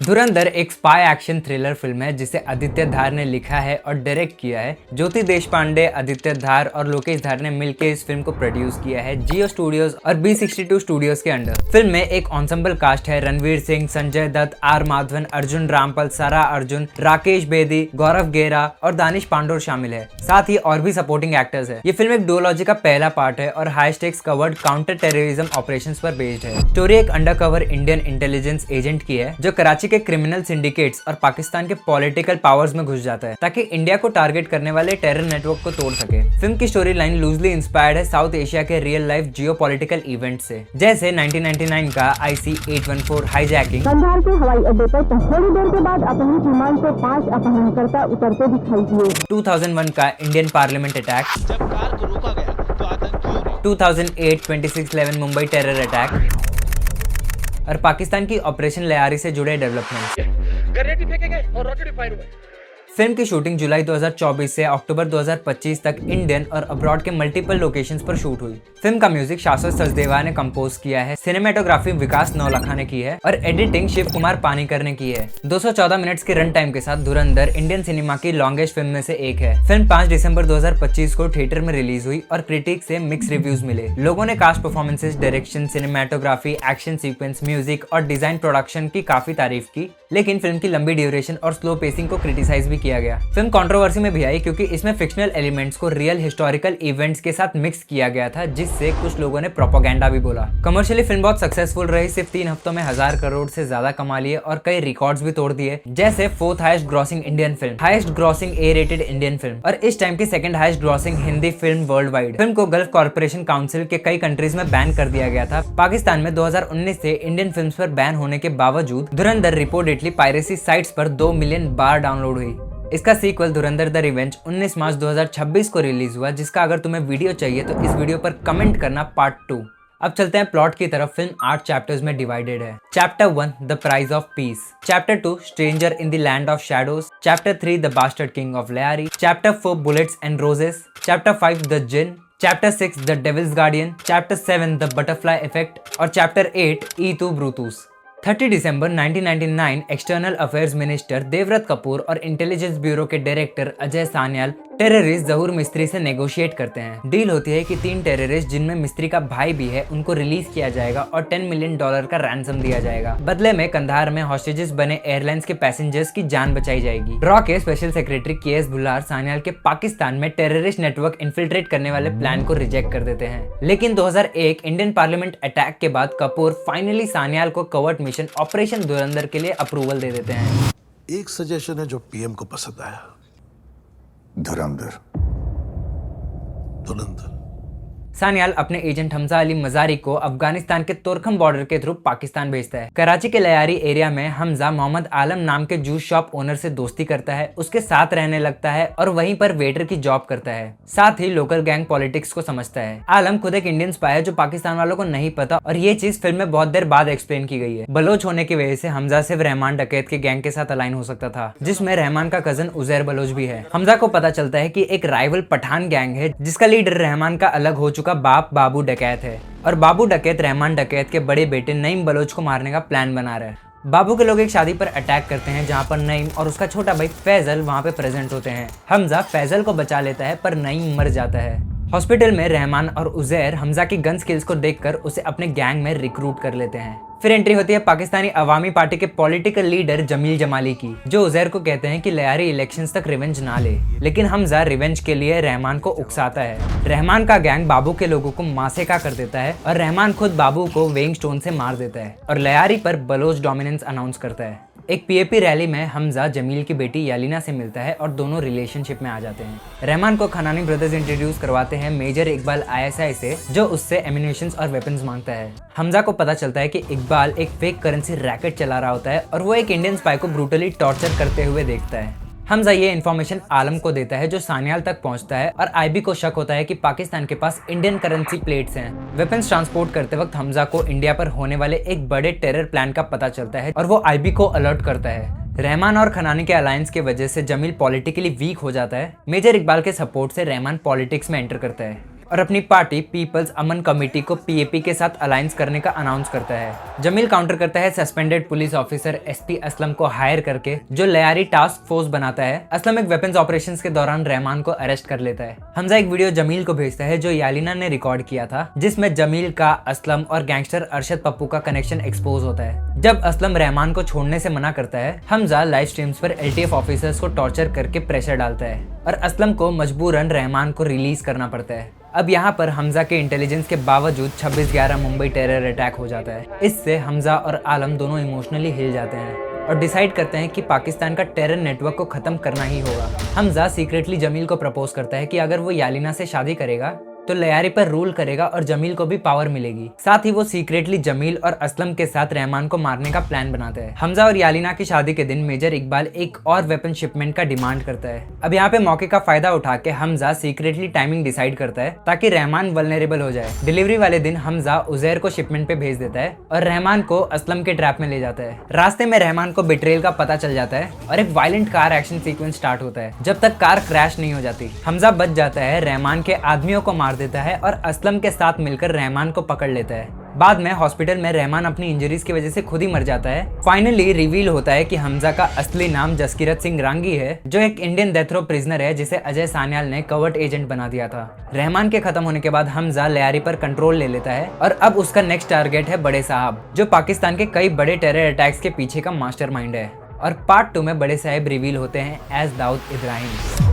धुरंधर एक spy action thriller film है जिसे आदित्य धार ने लिखा है और डायरेक्ट किया है। ज्योति देशपांडे, आदित्य धार और लोकेश धार ने मिलकर इस फिल्म को प्रोड्यूस किया है जियो स्टूडियोज और B62 स्टूडियोज के अंडर। फिल्म में एक एंसेंबल कास्ट है। रणवीर सिंह, संजय दत्त, आर माधवन, अर्जुन रामपाल, सारा अर्जुन, राकेश बेदी, गौरव गेरा और दानिश पांडोर शामिल है। साथ ही और भी सपोर्टिंग एक्टर्स है। ये फिल्म एक डुओलॉजी का पहला पार्ट है और high stakes covered counter terrorism operations पर बेस्ड है। स्टोरी एक अंडरकवर इंडियन इंटेलिजेंस एजेंट की है जो कराची के क्रिमिनल सिंडिकेट्स और पाकिस्तान के पॉलिटिकल पावर्स में घुस जाता है ताकि इंडिया को टारगेट करने वाले टेरर नेटवर्क को तोड़ सके। फिल्म की स्टोरी लाइन लूजली इंस्पायर्ड है साउथ एशिया के रियल लाइफ जियोपॉलिटिकल इवेंट से, जैसे 1999 का IC-814 हाईजैकिंग। कंधार के हवाई अड्डे पर थोड़ी देर के बाद अपनी विमान से 5 अपहरणकर्ता उतरते दिखाई दिए। 2001 का इंडियन पार्लियामेंट अटैक। जब कार को रोका गया तो आतंकियों ने 2008 26/11 मुंबई टेरर अटैक और पाकिस्तान की ऑपरेशन लयारी से जुड़े डेवलपमेंट। ग्रेनेड फेंके गए और रॉकेट फायर हुए। फिल्म की शूटिंग जुलाई 2024 से अक्टूबर 2025 तक इंडियन और अब्रॉड के मल्टीपल लोकेशंस पर शूट हुई। फिल्म का म्यूजिक शाश्वत सचदेवा ने कंपोज किया है, सिनेमेटोग्राफी विकास नौलखा ने की है और एडिटिंग शिव कुमार पानीकर ने की है। 214 मिनट्स के रन टाइम के साथ धुरंधर इंडियन सिनेमा की लॉन्गेस्ट फिल्म में से एक है। फिल्म 5 दिसंबर 2025 को थिएटर में रिलीज हुई और क्रिटिक से मिक्स रिव्यूज मिले। लोगों ने cast performances, direction, cinematography, action sequence, music और डिजाइन प्रोडक्शन की काफी तारीफ की, लेकिन फिल्म की लंबी ड्यूरेशन और स्लो पेसिंग को क्रिटिसाइज भी किया गया। फिल्म कंट्रोवर्सी में भी आई क्योंकि इसमें फिक्शनल एलिमेंट्स को रियल हिस्टोरिकल इवेंट्स के साथ मिक्स किया गया था, जिससे कुछ लोगों ने प्रोपेगेंडा भी बोला। कमर्शियली फिल्म बहुत सक्सेसफुल रही। सिर्फ 3 हफ्तों में 1000 करोड़ से ज्यादा कमा लिए और कई रिकॉर्ड्स भी तोड़ दिए, जैसे 4th highest grossing Indian film, highest grossing A-rated Indian film और इस टाइम की 2nd highest grossing Hindi film world wide. Film को गल्फ कॉर्पोरेशन काउंसिल के कई कंट्रीज में बैन कर दिया गया था। पाकिस्तान में 2019 से इंडियन फिल्म्स पर बैन होने के बावजूद धुरंधर रिपोर्टेडली पायरेसी साइट्स पर 2 मिलियन बार डाउनलोड हुई। इसका सीक्वल धुरंधर द रिवेंज 19 मार्च 2026 को रिलीज हुआ, जिसका अगर तुम्हें वीडियो चाहिए तो इस वीडियो पर कमेंट करना पार्ट 2। अब चलते हैं प्लॉट की तरफ। फिल्म 8 चैप्टर्स में डिवाइडेड है। Chapter 1 the prize of peace, chapter 2 stranger in the land of shadows, chapter 3 the bastard king of Lyari, chapter 4 bullets and roses, chapter 5 the jinn, chapter 6 the devil's guardian, chapter 7 the butterfly effect और chapter 8 et tu Brutus. 30 दिसंबर 1999 external affairs minister Devvrat Kapoor और intelligence bureau के director Ajay Sanyal terrorist जहूर मिस्त्री से negotiate करते हैं। Deal होती है कि 3 टेररिस्ट जिनमें मिस्त्री का भाई भी है उनको रिलीज किया जाएगा और $10 मिलियन का रैंसम दिया जाएगा। बदले में कंधार में हॉस्टेजेस बने एयरलाइंस के पैसेंजर्स की जान बचाई जाएगी। रॉ के स्पेशल सेक्रेटरी KS भुल्लार सान्याल के पाकिस्तान में टेररिस्ट नेटवर्क इन्फिल्ट्रेट करने वाले प्लान को रिजेक्ट कर देते हैं, लेकिन 2001 इंडियन पार्लियामेंट अटैक के बाद कपूर फाइनली सान्याल को कवर्ट मिशन ऑपरेशन धुरंधर के लिए अप्रूवल दे देते हैं। एक सजेशन है जो PM को पसंद आया, धुरंधर। सान्याल अपने एजेंट हमजा अली मजारी को अफगानिस्तान के तुर्कम बॉर्डर के थ्रू पाकिस्तान भेजता है। कराची के लयारी एरिया में हमजा मोहम्मद आलम नाम के जूस शॉप ओनर से दोस्ती करता है, उसके साथ रहने लगता है और वहीं पर वेटर की जॉब करता है। साथ ही लोकल गैंग पॉलिटिक्स को समझता है। आलम खुद एक इंडियन स्पाई है जो पाकिस्तान वालों को नहीं पता और ये चीज फिल्म में बहुत देर बाद एक्सप्लेन की गई है। बलोच होने की वजह से हमजा सिर्फ रहमान डकैत के गैंग के साथ अलाइन हो सकता था, जिसमें रहमान का कजन उजैर बलोच भी है। हमजा को पता चलता है कि एक राइवल पठान गैंग है जिसका लीडर रहमान का अलग हो चुका बाप बाबू डकैत है और बाबू डकैत रहमान डकैत के बड़े बेटे नईम बलोच को मारने का प्लान बना रहा है। बाबू के लोग एक शादी पर अटैक करते हैं जहां पर नईम और उसका छोटा भाई फैजल वहां पे प्रेजेंट होते हैं। हमजा फैजल को बचा लेता है पर नईम मर जाता है। हॉस्पिटल में रहमान और उजैर हमजा की गन स्किल्स को देखकर उसे अपने गैंग में रिक्रूट कर लेते हैं। फिर एंट्री होती है पाकिस्तानी अवामी पार्टी के पॉलिटिकल लीडर जमील जमाली की, जो उजैर को कहते हैं कि लयारी इलेक्शंस तक रिवेंज ना ले, लेकिन हमजा रिवेंज के लिए रहमान को उकसाता है। रहमान का गैंग बाबू के लोगों को मासेका कर देता है और रहमान खुद बाबू को वेइंग स्टोन से मार देता है और लयारी पर बलोच डोमिनेंस अनाउंस करता है। एक PAP रैली में हमजा जमील की बेटी यालिना से मिलता है और दोनों रिलेशनशिप में आ जाते हैं। रहमान को खनानी ब्रदर्स इंट्रोड्यूस करवाते हैं मेजर इकबाल ISI से, जो उससे एम्यूनिशंस और वेपन्स मांगता है। हमजा को पता चलता है कि इकबाल एक फेक करेंसी रैकेट चला रहा होता है और वो एक इंडियन स्पाई को ब्रूटली टॉर्चर करते हुए देखता है। हमजा ये इन्फॉर्मेशन आलम को देता है जो सान्याल तक पहुंचता है और IB को शक होता है कि पाकिस्तान के पास इंडियन करेंसी प्लेट्स हैं। वेपन्स ट्रांसपोर्ट करते वक्त हमजा को इंडिया पर होने वाले एक बड़े टेरर प्लान का पता चलता है और वो IB को अलर्ट करता है। रहमान और खनानी के अलायंस के वजह से जमील पॉलिटिकली वीक हो जाता है। मेजर इकबाल के सपोर्ट से रहमान पॉलिटिक्स में एंटर करता है और अपनी पार्टी पीपल्स अमन कमेटी को पीएपी के साथ अलायंस करने का अनाउंस करता है। जमील काउंटर करता है suspended police officer SP Aslam को हायर करके, जो लयारी टास्क फोर्स बनाता है। असलम एक वेपन्स ऑपरेशंस के दौरान रहमान को अरेस्ट कर लेता है। हमजा एक वीडियो जमील को भेजता है जो यालिना ने रिकॉर्ड किया था, जिसमें जमील का असलम और गैंगस्टर अरशद पप्पू का कनेक्शन एक्सपोज होता है। जब असलम रहमान को छोड़ने से मना करता है, हमजा लाइव स्ट्रीम्स पर एलटीएफ ऑफिसर्स को टॉर्चर करके प्रेशर डालता है और असलम को मजबूरन रहमान को रिलीज करना पड़ता है। अब यहाँ पर हमजा के इंटेलिजेंस के बावजूद 26/11 मुंबई टेरर अटैक हो जाता है। इससे हमजा और आलम दोनों इमोशनली हिल जाते हैं और डिसाइड करते हैं कि पाकिस्तान का टेरर नेटवर्क को खत्म करना ही होगा। हमजा सीक्रेटली जमील को प्रपोज करता है कि अगर वो यालिना से शादी करेगा तो लयारी पर रूल करेगा और जमील को भी पावर मिलेगी। साथ ही वो सीक्रेटली जमील और असलम के साथ रहमान को मारने का प्लान बनाते हैं। हमजा और यालिना की शादी के दिन मेजर इकबाल एक और वेपन शिपमेंट का डिमांड करता है। अब यहाँ पे मौके का फायदा उठा के हमजा सीक्रेटली टाइमिंग डिसाइड करता है ताकि रहमान वल्नरेबल हो जाए। डिलीवरी वाले दिन हमजा उजैर को शिपमेंट पे भेज देता है और रहमान को असलम के ट्रैप में ले जाता है। रास्ते में रहमान को बिट्रेल का पता चल जाता है और एक violent car action sequence start होता है जब तक कार क्रैश नहीं हो जाती। हमजा बच जाता है, रहमान के आदमियों को मार देता है और असलम के साथ मिलकर रहमान को पकड़ लेता है। बाद में हॉस्पिटल में रहमान अपनी इंजरीज की वजह से खुद ही मर जाता है। फाइनली रिवील होता है कि हमजा का असली नाम जसकीरत सिंह रांगी है, जो एक इंडियन डेथ रो प्रिजनर है जिसे अजय सान्याल ने कवर्ट एजेंट बना दिया था। रहमान के खत्म होने के बाद हमजा लयारी पर कंट्रोल ले लेता है और अब उसका नेक्स्ट टारगेट है बड़े साहब, जो पाकिस्तान के कई बड़े टेरर अटैक्स के पीछे का मास्टरमाइंड है। और पार्ट 2 में बड़े साहब रिवील होते हैं एज दाऊद इब्राहिम।